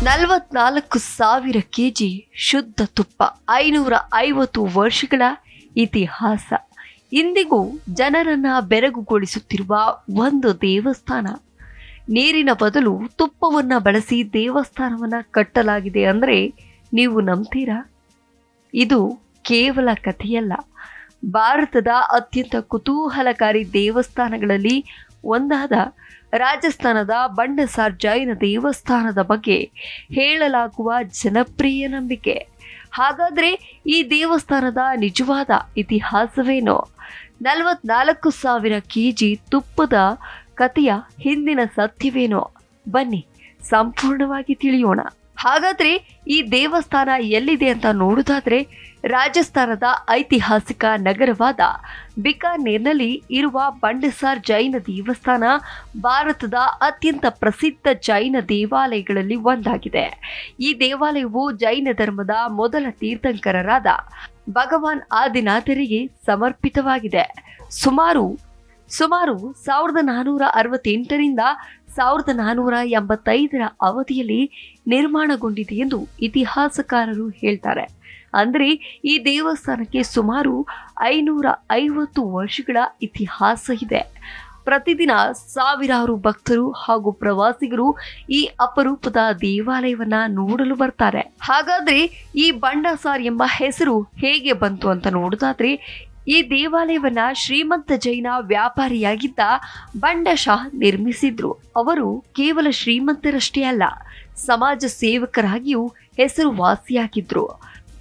44,000 KG ಶುದ್ಧ ತುಪ್ಪ, 550 ವರ್ಷಗಳ ಇತಿಹಾಸ, ಇಂದಿಗೂ ಜನರನ್ನ ಬೆರಗುಗೊಳಿಸುತ್ತಿರುವ ಒಂದು ದೇವಸ್ಥಾನ. ನೀರಿನ ಬದಲು ತುಪ್ಪವನ್ನ ಬಳಸಿ ದೇವಸ್ಥಾನವನ್ನ ಕಟ್ಟಲಾಗಿದೆ ಅಂದ್ರೆ ನೀವು ನಂಬ್ತೀರಾ? ಇದು ಕೇವಲ ಕಥೆಯಲ್ಲ. ಭಾರತದ ಅತ್ಯಂತ ಕುತೂಹಲಕಾರಿ ದೇವಸ್ಥಾನಗಳಲ್ಲಿ ಒಂದಾದ ರಾಜಸ್ಥಾನದ ಬಂಡಸಾರ್ ಜೈನ ದೇವಸ್ಥಾನದ ಬಗ್ಗೆ ಹೇಳಲಾಗುವ ಜನಪ್ರಿಯ ನಂಬಿಕೆ. ಹಾಗಾದ್ರೆ ಈ ದೇವಸ್ಥಾನದ ನಿಜವಾದ ಇತಿಹಾಸವೇನು? 44,000 ಕೆಜಿ ತುಪ್ಪದ ಕಥೆಯ ಹಿಂದಿನ ಸತ್ಯವೇನೋ? ಬನ್ನಿ ಸಂಪೂರ್ಣವಾಗಿ ತಿಳಿಯೋಣ. ಹಾಗಾದ್ರೆ ಈ ದೇವಸ್ಥಾನ ಎಲ್ಲಿದೆ ಅಂತ ನೋಡುವುದಾದ್ರೆ, ರಾಜಸ್ಥಾನದ ಐತಿಹಾಸಿಕ ನಗರವಾದ ಬಿಕಾನೇರ್ನಲ್ಲಿ ಇರುವ ಬಂಡಸಾರ್ ಜೈನ ದೇವಸ್ಥಾನ ಭಾರತದ ಅತ್ಯಂತ ಪ್ರಸಿದ್ಧ ಜೈನ ದೇವಾಲಯಗಳಲ್ಲಿ ಒಂದಾಗಿದೆ. ಈ ದೇವಾಲಯವು ಜೈನ ಧರ್ಮದ ಮೊದಲ ತೀರ್ಥಂಕರರಾದ ಭಗವಾನ್ ಆದಿನಾಥರಿಗೆ ಸಮರ್ಪಿತವಾಗಿದೆ. ಸುಮಾರು 1468ರಿಂದ 1485ರ ಅವಧಿಯಲ್ಲಿ ನಿರ್ಮಾಣಗೊಂಡಿದೆ ಎಂದು ಇತಿಹಾಸಕಾರರು ಹೇಳ್ತಾರೆ. ಅಂದರೆ ಈ ದೇವಸ್ಥಾನಕ್ಕೆ ಸುಮಾರು 550 ವರ್ಷಗಳ ಇತಿಹಾಸ ಇದೆ. ಪ್ರತಿದಿನ ಸಾವಿರಾರು ಭಕ್ತರು ಹಾಗೂ ಪ್ರವಾಸಿಗರು ಈ ಅಪರೂಪದ ದೇವಾಲಯವನ್ನ ನೋಡಲು ಬರ್ತಾರೆ. ಹಾಗಾದ್ರೆ ಈ ಬಂಡಸಾರ್ ಎಂಬ ಹೆಸರು ಹೇಗೆ ಬಂತು ಅಂತ ನೋಡೋದಾದ್ರೆ, ಈ ದೇವಾಲಯವನ್ನ ಶ್ರೀಮಂತ ಜೈನ ವ್ಯಾಪಾರಿಯಾಗಿದ್ದ ಬಂಡಶಾ ನಿರ್ಮಿಸಿದ್ರು. ಅವರು ಕೇವಲ ಶ್ರೀಮಂತರಷ್ಟೇ ಅಲ್ಲ, ಸಮಾಜ ಸೇವಕರಾಗಿಯೂ ಹೆಸರುವಾಸಿಯಾಗಿದ್ರು.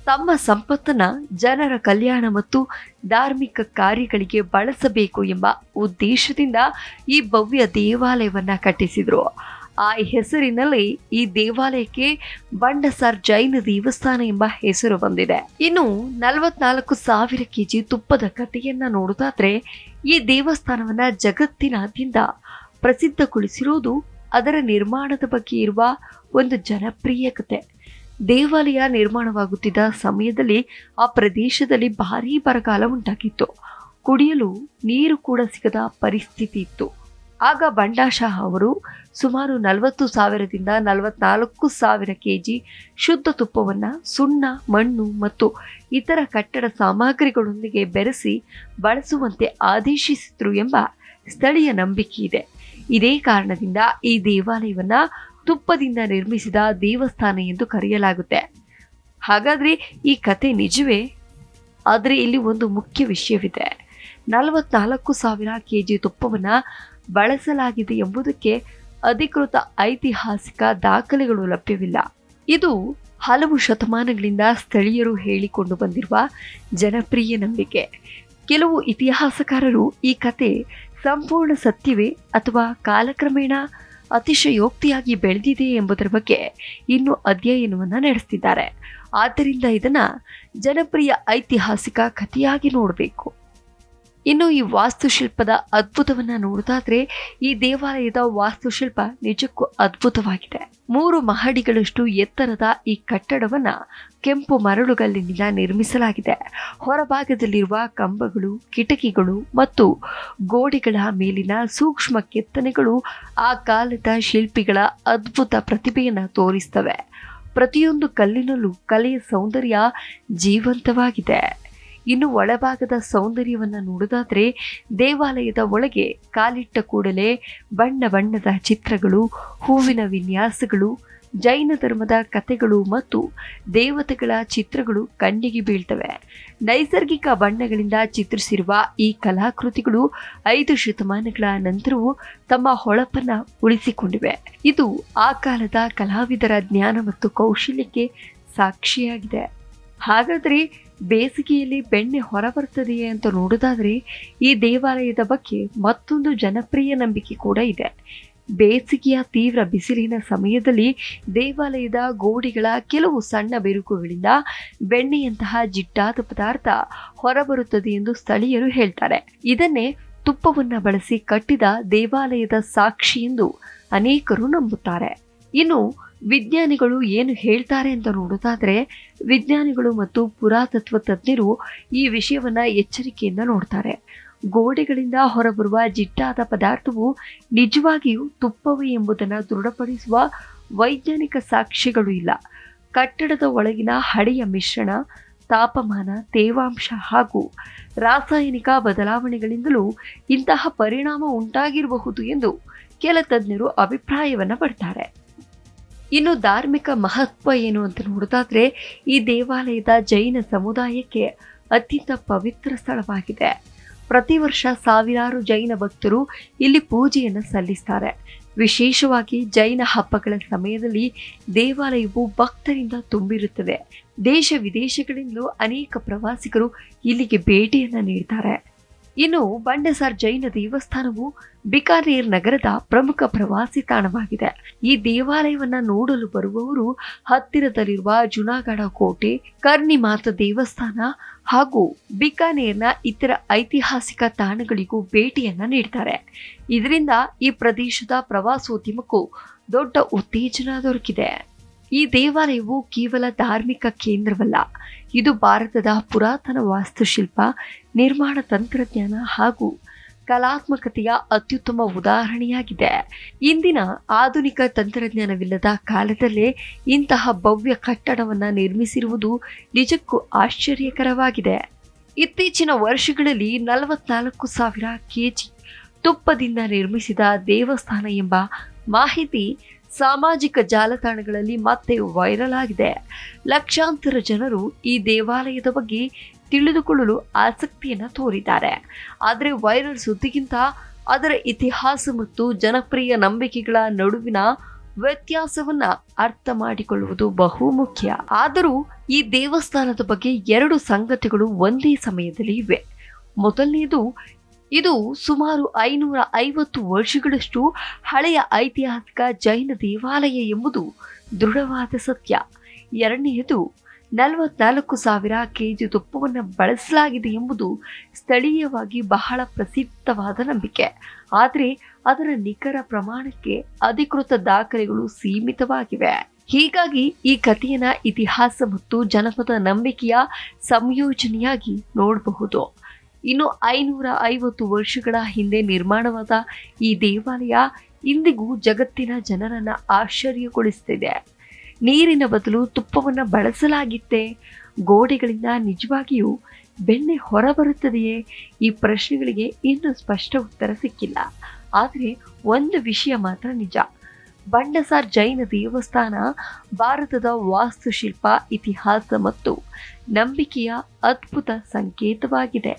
ತಮ್ಮ ಸಂಪತ್ತನ್ನ ಜನರ ಕಲ್ಯಾಣ ಮತ್ತು ಧಾರ್ಮಿಕ ಕಾರ್ಯಗಳಿಗೆ ಬಳಸಬೇಕು ಎಂಬ ಉದ್ದೇಶದಿಂದ ಈ ಭವ್ಯ ದೇವಾಲಯವನ್ನ ಕಟ್ಟಿಸಿದ್ರು. ಆ ಹೆಸರಿನಲ್ಲಿ ಈ ದೇವಾಲಯಕ್ಕೆ ಬಂಡಸಾರ್ ಜೈನ ದೇವಸ್ಥಾನ ಎಂಬ ಹೆಸರು ಬಂದಿದೆ. ಇನ್ನು 44,000 ಕೆಜಿ ತುಪ್ಪದ ಕಥೆಯನ್ನ ನೋಡುವುದಾದ್ರೆ, ಈ ದೇವಸ್ಥಾನವನ್ನ ಜಗತ್ತಿನಾದ್ಯಂತ ಪ್ರಸಿದ್ಧಗೊಳಿಸಿರುವುದು ಅದರ ನಿರ್ಮಾಣದ ಬಗ್ಗೆ ಇರುವ ಒಂದು ಜನಪ್ರಿಯ ಕತೆ. ದೇವಾಲಯ ನಿರ್ಮಾಣವಾಗುತ್ತಿದ್ದ ಸಮಯದಲ್ಲಿ ಆ ಪ್ರದೇಶದಲ್ಲಿ ಭಾರೀ ಬರಗಾಲ ಉಂಟಾಗಿತ್ತು. ಕುಡಿಯಲು ನೀರು ಕೂಡ ಸಿಗದ ಪರಿಸ್ಥಿತಿ ಇತ್ತು. ಆಗ ಬಂಡಾಶಾ ಅವರು ಸುಮಾರು 40,000ರಿಂದ 44,000 ಕೆಜಿ ಶುದ್ಧ ತುಪ್ಪವನ್ನು ಸುಣ್ಣ, ಮಣ್ಣು ಮತ್ತು ಇತರ ಕಟ್ಟಡ ಸಾಮಗ್ರಿಗಳೊಂದಿಗೆ ಬೆರೆಸಿ ಬಳಸುವಂತೆ ಆದೇಶಿಸಿದ್ರು ಎಂಬ ಸ್ಥಳೀಯ ನಂಬಿಕೆ ಇದೆ. ಇದೇ ಕಾರಣದಿಂದ ಈ ದೇವಾಲಯವನ್ನ ತುಪ್ಪದಿಂದ ನಿರ್ಮಿಸಿದ ದೇವಸ್ಥಾನ ಎಂದು ಕರೆಯಲಾಗುತ್ತೆ. ಹಾಗಾದ್ರೆ ಈ ಕತೆ ನಿಜವೇ? ಆದರೆ ಇಲ್ಲಿ ಒಂದು ಮುಖ್ಯ ವಿಷಯವಿದೆ. 44,000 ಕೆಜಿ ತುಪ್ಪವನ್ನ ಬಳಸಲಾಗಿದೆ ಎಂಬುದಕ್ಕೆ ಅಧಿಕೃತ ಐತಿಹಾಸಿಕ ದಾಖಲೆಗಳು ಲಭ್ಯವಿಲ್ಲ. ಇದು ಹಲವು ಶತಮಾನಗಳಿಂದ ಸ್ಥಳೀಯರು ಹೇಳಿಕೊಂಡು ಬಂದಿರುವ ಜನಪ್ರಿಯ ನಂಬಿಕೆ. ಕೆಲವು ಇತಿಹಾಸಕಾರರು ಈ ಕತೆ ಸಂಪೂರ್ಣ ಸತ್ಯವೇ ಅಥವಾ ಕಾಲಕ್ರಮೇಣ ಅತಿಶಯೋಕ್ತಿಯಾಗಿ ಬೆಳೆದಿದೆ ಎಂಬುದರ ಬಗ್ಗೆ ಇನ್ನೂ ಅಧ್ಯಯನವನ್ನು ನಡೆಸ್ತಿದ್ದಾರೆ. ಆದ್ದರಿಂದ ಇದನ್ನ ಜನಪ್ರಿಯ ಐತಿಹಾಸಿಕ ಕಥೆಯಾಗಿ ನೋಡಬೇಕು. ಇನ್ನು ಈ ವಾಸ್ತುಶಿಲ್ಪದ ಅದ್ಭುತವನ್ನ ನೋಡೋದಾದ್ರೆ, ಈ ದೇವಾಲಯದ ವಾಸ್ತುಶಿಲ್ಪ ನಿಜಕ್ಕೂ ಅದ್ಭುತವಾಗಿದೆ. 3 ಮಹಡಿಗಳಷ್ಟು ಎತ್ತರದ ಈ ಕಟ್ಟಡವನ್ನ ಕೆಂಪು ಮರಳುಗಲ್ಲಿನಿಂದ ನಿರ್ಮಿಸಲಾಗಿದೆ. ಹೊರಭಾಗದಲ್ಲಿರುವ ಕಂಬಗಳು, ಕಿಟಕಿಗಳು ಮತ್ತು ಗೋಡೆಗಳ ಮೇಲಿನ ಸೂಕ್ಷ್ಮ ಕೆತ್ತನೆಗಳು ಆ ಕಾಲದ ಶಿಲ್ಪಿಗಳ ಅದ್ಭುತ ಪ್ರತಿಭೆಯನ್ನ ತೋರಿಸ್ತವೆ. ಪ್ರತಿಯೊಂದು ಕಲ್ಲಿನಲ್ಲೂ ಕಲೆಯ ಸೌಂದರ್ಯ ಜೀವಂತವಾಗಿದೆ. ಇನ್ನು ಒಳಭಾಗದ ಸೌಂದರ್ಯವನ್ನು ನೋಡೋದಾದ್ರೆ, ದೇವಾಲಯದ ಒಳಗೆ ಕಾಲಿಟ್ಟ ಕೂಡಲೇ ಬಣ್ಣ ಬಣ್ಣದ ಚಿತ್ರಗಳು, ಹೂವಿನ ವಿನ್ಯಾಸಗಳು, ಜೈನ ಧರ್ಮದ ಕಥೆಗಳು ಮತ್ತು ದೇವತೆಗಳ ಚಿತ್ರಗಳು ಕಣ್ಣಿಗೆ ಬೀಳ್ತವೆ. ನೈಸರ್ಗಿಕ ಬಣ್ಣಗಳಿಂದ ಚಿತ್ರಿಸಿರುವ ಈ ಕಲಾಕೃತಿಗಳು 5 ಶತಮಾನಗಳ ನಂತರವೂ ತಮ್ಮ ಹೊಳಪನ್ನ ಉಳಿಸಿಕೊಂಡಿವೆ. ಇದು ಆ ಕಾಲದ ಕಲಾವಿದರ ಜ್ಞಾನ ಮತ್ತು ಕೌಶಲ್ಯಕ್ಕೆ ಸಾಕ್ಷಿಯಾಗಿದೆ. ಹಾಗಾದ್ರೆ ಬೇಸಿಗೆಯಲ್ಲಿ ಬೆಣ್ಣೆ ಹೊರಬರ್ತದೆಯೇ ಅಂತ ನೋಡೋದಾದ್ರೆ, ಈ ದೇವಾಲಯದ ಬಗ್ಗೆ ಮತ್ತೊಂದು ಜನಪ್ರಿಯ ನಂಬಿಕೆ ಕೂಡ ಇದೆ. ಬೇಸಿಗೆಯ ತೀವ್ರ ಬಿಸಿಲಿನ ಸಮಯದಲ್ಲಿ ದೇವಾಲಯದ ಗೋಡೆಗಳ ಕೆಲವು ಸಣ್ಣ ಬಿರುಕುಗಳಿಂದ ಬೆಣ್ಣೆಯಂತಹ ಜಿಡ್ಡಾದ ಪದಾರ್ಥ ಹೊರಬರುತ್ತದೆ ಎಂದು ಸ್ಥಳೀಯರು ಹೇಳ್ತಾರೆ. ಇದನ್ನೇ ತುಪ್ಪವನ್ನ ಬಳಸಿ ಕಟ್ಟಿದ ದೇವಾಲಯದ ಸಾಕ್ಷಿ ಎಂದು ಅನೇಕರು ನಂಬುತ್ತಾರೆ. ಇನ್ನು ವಿಜ್ಞಾನಿಗಳು ಏನು ಹೇಳ್ತಾರೆ ಅಂತ ನೋಡೋದಾದ್ರೆ, ವಿಜ್ಞಾನಿಗಳು ಮತ್ತು ಪುರಾತತ್ವ ತಜ್ಞರು ಈ ವಿಷಯವನ್ನ ಎಚ್ಚರಿಕೆಯಿಂದ ನೋಡ್ತಾರೆ. ಗೋಡೆಗಳಿಂದ ಹೊರಬರುವ ಜಿಡ್ಡಾದ ಪದಾರ್ಥವು ನಿಜವಾಗಿಯೂ ತುಪ್ಪವೇ ಎಂಬುದನ್ನು ದೃಢಪಡಿಸುವ ವೈಜ್ಞಾನಿಕ ಸಾಕ್ಷ್ಯಗಳು ಇಲ್ಲ. ಕಟ್ಟಡದ ಒಳಗಿನ ಹಳೆಯ ಮಿಶ್ರಣ, ತಾಪಮಾನ, ತೇವಾಂಶ ಹಾಗೂ ರಾಸಾಯನಿಕ ಬದಲಾವಣೆಗಳಿಂದಲೂ ಇಂತಹ ಪರಿಣಾಮ ಉಂಟಾಗಿರಬಹುದು ಎಂದು ಕೆಲ ತಜ್ಞರು ಅಭಿಪ್ರಾಯವನ್ನು ಪಡ್ತಾರೆ. ಇನ್ನು ಧಾರ್ಮಿಕ ಮಹತ್ವ ಏನು ಅಂತ ನೋಡೋದಾದ್ರೆ, ಈ ದೇವಾಲಯದ ಜೈನ ಸಮುದಾಯಕ್ಕೆ ಅತ್ಯಂತ ಪವಿತ್ರ ಸ್ಥಳವಾಗಿದೆ. ಪ್ರತಿ ವರ್ಷ ಸಾವಿರಾರು ಜೈನ ಭಕ್ತರು ಇಲ್ಲಿ ಪೂಜೆಯನ್ನು ಸಲ್ಲಿಸ್ತಾರೆ. ವಿಶೇಷವಾಗಿ ಜೈನ ಹಬ್ಬಗಳ ಸಮಯದಲ್ಲಿ ದೇವಾಲಯವು ಭಕ್ತರಿಂದ ತುಂಬಿರುತ್ತದೆ. ದೇಶ ವಿದೇಶಗಳಿಂದಲೂ ಅನೇಕ ಪ್ರವಾಸಿಗರು ಇಲ್ಲಿಗೆ ಭೇಟಿಯನ್ನು ನೀಡ್ತಾರೆ. ಇನ್ನು ಬಂಡಸಾರ್ ಜೈನ ದೇವಸ್ಥಾನವು ಬಿಕಾನೇರ್ ನಗರದ ಪ್ರಮುಖ ಪ್ರವಾಸಿ ತಾಣವಾಗಿದೆ. ಈ ದೇವಾಲಯವನ್ನ ನೋಡಲು ಬರುವವರು ಹತ್ತಿರದಲ್ಲಿರುವ ಜುನಾಗಢ ಕೋಟೆ, ಕರ್ನಿ ಮಾತಾ ದೇವಸ್ಥಾನ ಹಾಗೂ ಬಿಕಾನೇರ್ನ ಇತರ ಐತಿಹಾಸಿಕ ತಾಣಗಳಿಗೂ ಭೇಟಿಯನ್ನ ನೀಡ್ತಾರೆ. ಇದರಿಂದ ಈ ಪ್ರದೇಶದ ಪ್ರವಾಸೋದ್ಯಮಕ್ಕೂ ದೊಡ್ಡ ಉತ್ತೇಜನ ದೊರಕಿದೆ. ಈ ದೇವಾಲಯವು ಕೇವಲ ಧಾರ್ಮಿಕ ಕೇಂದ್ರವಲ್ಲ, ಇದು ಭಾರತದ ಪುರಾತನ ವಾಸ್ತುಶಿಲ್ಪ, ನಿರ್ಮಾಣ ತಂತ್ರಜ್ಞಾನ ಹಾಗೂ ಕಲಾತ್ಮಕತೆಯ ಅತ್ಯುತ್ತಮ ಉದಾಹರಣೆಯಾಗಿದೆ. ಇಂದಿನ ಆಧುನಿಕ ತಂತ್ರಜ್ಞಾನವಿಲ್ಲದ ಕಾಲದಲ್ಲೇ ಇಂತಹ ಭವ್ಯ ಕಟ್ಟಡವನ್ನು ನಿರ್ಮಿಸಿರುವುದು ನಿಜಕ್ಕೂ ಆಶ್ಚರ್ಯಕರವಾಗಿದೆ. ಇತ್ತೀಚಿನ ವರ್ಷಗಳಲ್ಲಿ 44,000 kg ತುಪ್ಪದಿಂದ ನಿರ್ಮಿಸಿದ ದೇವಸ್ಥಾನ ಎಂಬ ಮಾಹಿತಿ ಸಾಮಾಜಿಕ ಜಾಲತಾಣಗಳಲ್ಲಿ ಮತ್ತೆ ವೈರಲ್ ಆಗಿದೆ. ಲಕ್ಷಾಂತರ ಜನರು ಈ ದೇವಾಲಯದ ಬಗ್ಗೆ ತಿಳಿದುಕೊಳ್ಳಲು ಆಸಕ್ತಿಯನ್ನು ತೋರಿದ್ದಾರೆ. ಆದರೆ ವೈರಲ್ ಸುದ್ದಿಗಿಂತ ಅದರ ಇತಿಹಾಸ ಮತ್ತು ಜನಪ್ರಿಯ ನಂಬಿಕೆಗಳ ನಡುವಿನ ವ್ಯತ್ಯಾಸವನ್ನ ಅರ್ಥ ಮಾಡಿಕೊಳ್ಳುವುದು ಬಹು ಮುಖ್ಯ. ಆದರೂ ಈ ದೇವಸ್ಥಾನದ ಬಗ್ಗೆ 2 ಸಂಗತಿಗಳು ಒಂದೇ ಸಮಯದಲ್ಲಿ ಇವೆ. ಮೊದಲನೆಯದು, ಇದು ಸುಮಾರು 550 ವರ್ಷಗಳಷ್ಟು ಹಳೆಯ ಐತಿಹಾಸಿಕ ಜೈನ ದೇವಾಲಯ ಎಂಬುದು ದೃಢವಾದ ಸತ್ಯ. ಎರಡನೆಯದು, 44,000 kg ತುಪ್ಪವನ್ನು ಬಳಸಲಾಗಿದೆ ಎಂಬುದು ಸ್ಥಳೀಯವಾಗಿ ಬಹಳ ಪ್ರಸಿದ್ಧವಾದ ನಂಬಿಕೆ. ಆದರೆ ಅದರ ನಿಖರ ಪ್ರಮಾಣಕ್ಕೆ ಅಧಿಕೃತ ದಾಖಲೆಗಳು ಸೀಮಿತವಾಗಿವೆ. ಹೀಗಾಗಿ ಈ ಕಥೆಯನ್ನ ಇತಿಹಾಸ ಮತ್ತು ಜನಪದ ನಂಬಿಕೆಯ ಸಂಯೋಜನೆಯಾಗಿ ನೋಡಬಹುದು. ಇನ್ನು 550 ವರ್ಷಗಳ ಹಿಂದೆ ನಿರ್ಮಾಣವಾದ ಈ ದೇವಾಲಯ ಇಂದಿಗೂ ಜಗತ್ತಿನ ಜನರನ್ನ ಆಶ್ಚರ್ಯಗೊಳಿಸುತ್ತಿದೆ. ನೀರಿನ ಬದಲು ತುಪ್ಪವನ್ನು ಬಳಸಲಾಗಿತ್ತೆ? ಗೋಡೆಗಳಿಂದ ನಿಜವಾಗಿಯೂ ಬೆಣ್ಣೆ ಹೊರಬರುತ್ತದೆಯೇ? ಈ ಪ್ರಶ್ನೆಗಳಿಗೆ ಇನ್ನೂ ಸ್ಪಷ್ಟ ಉತ್ತರ ಸಿಕ್ಕಿಲ್ಲ. ಆದರೆ ಒಂದು ವಿಷಯ ಮಾತ್ರ ನಿಜ, ಬಂಡಸಾರ್ ಜೈನ ದೇವಸ್ಥಾನ ಭಾರತದ ವಾಸ್ತುಶಿಲ್ಪ, ಇತಿಹಾಸ ಮತ್ತು ನಂಬಿಕೆಯ ಅದ್ಭುತ ಸಂಕೇತವಾಗಿದೆ.